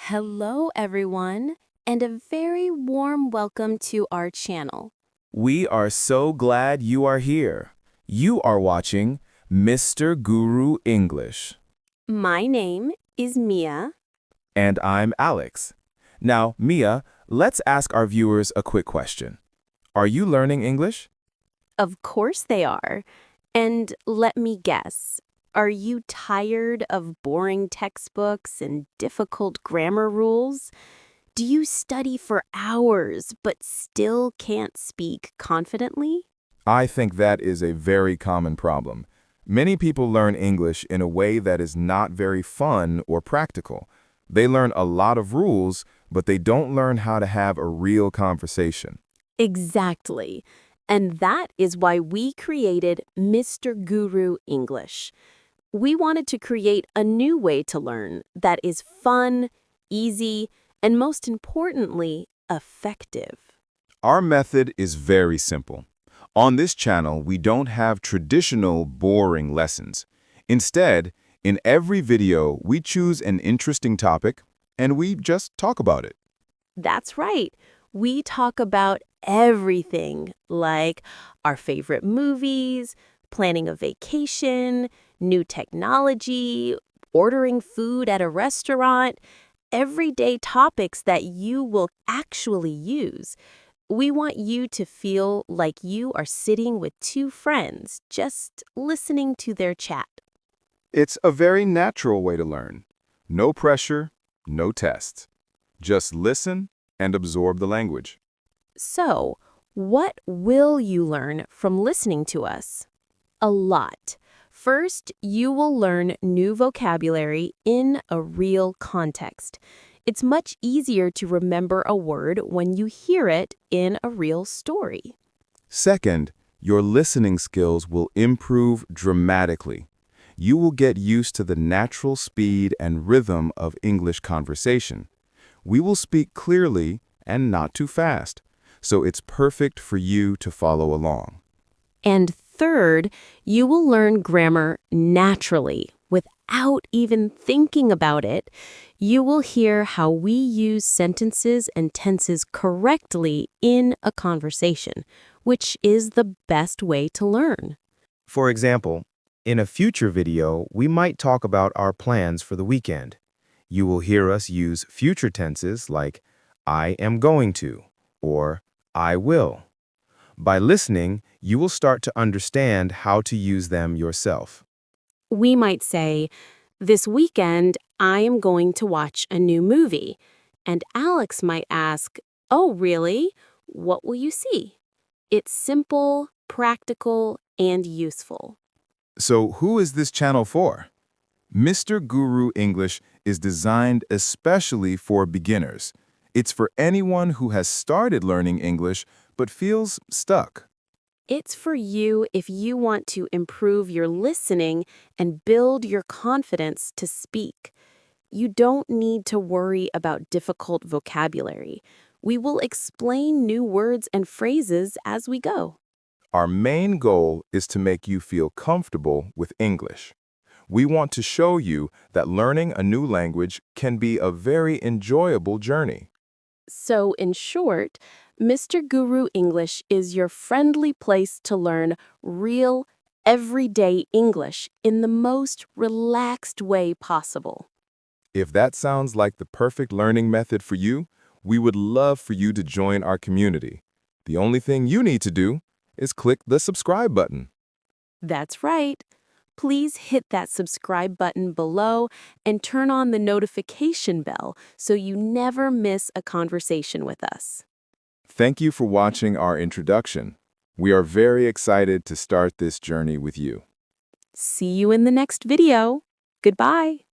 Hello, everyone, and a very warm welcome to our channel. We are so glad you are here. You are watching Mr. Guru English. My name is Mia. And I'm Alex. Now, Mia, let's ask our viewers a quick question. Are you learning English? Of course they are. And let me guess, are you tired of boring textbooks and difficult grammar rules? Do you study for hours but still can't speak confidently? I think that is a very common problem. Many people learn English in a way that is not very fun or practical. They learn a lot of rules, but they don't learn how to have a real conversation. Exactly. And that is why we created Mr. Guru English. We wanted to create a new way to learn that is fun, easy, and most importantly, effective. Our method is very simple. On this channel, we don't have traditional, boring lessons. Instead, in every video, we choose an interesting topic, and we just talk about it. That's right. We talk about everything, like our favorite movies, planning a vacation, new technology, ordering food at a restaurant, everyday topics that you will actually use. We want you to feel like you are sitting with two friends, just listening to their chat. It's a very natural way to learn. No pressure, no tests. Just listen and absorb the language. So, what will you learn from listening to us? A lot. First, you will learn new vocabulary in a real context. It's much easier to remember a word when you hear it in a real story. Second, your listening skills will improve dramatically. You will get used to the natural speed and rhythm of English conversation. We will speak clearly and not too fast, so it's perfect for you to follow along. And third, you will learn grammar naturally without even thinking about it. You will hear how we use sentences and tenses correctly in a conversation, which is the best way to learn. For example, in a future video, we might talk about our plans for the weekend. You will hear us use future tenses like I am going to or I will. By listening, you will start to understand how to use them yourself. We might say, this weekend, I am going to watch a new movie. And Alex might ask, oh, really? What will you see? It's simple, practical, and useful. So who is this channel for? Mr. Guru English is designed especially for beginners. It's for anyone who has started learning English but feels stuck. It's for you if you want to improve your listening and build your confidence to speak. You don't need to worry about difficult vocabulary. We will explain new words and phrases as we go. Our main goal is to make you feel comfortable with English. We want to show you that learning a new language can be a very enjoyable journey. So, in short, Mr. Guru English is your friendly place to learn real, everyday English in the most relaxed way possible. If that sounds like the perfect learning method for you, we would love for you to join our community. The only thing you need to do is click the subscribe button. That's right. Please hit that subscribe button below and turn on the notification bell so you never miss a conversation with us. Thank you for watching our introduction. We are very excited to start this journey with you. See you in the next video. Goodbye.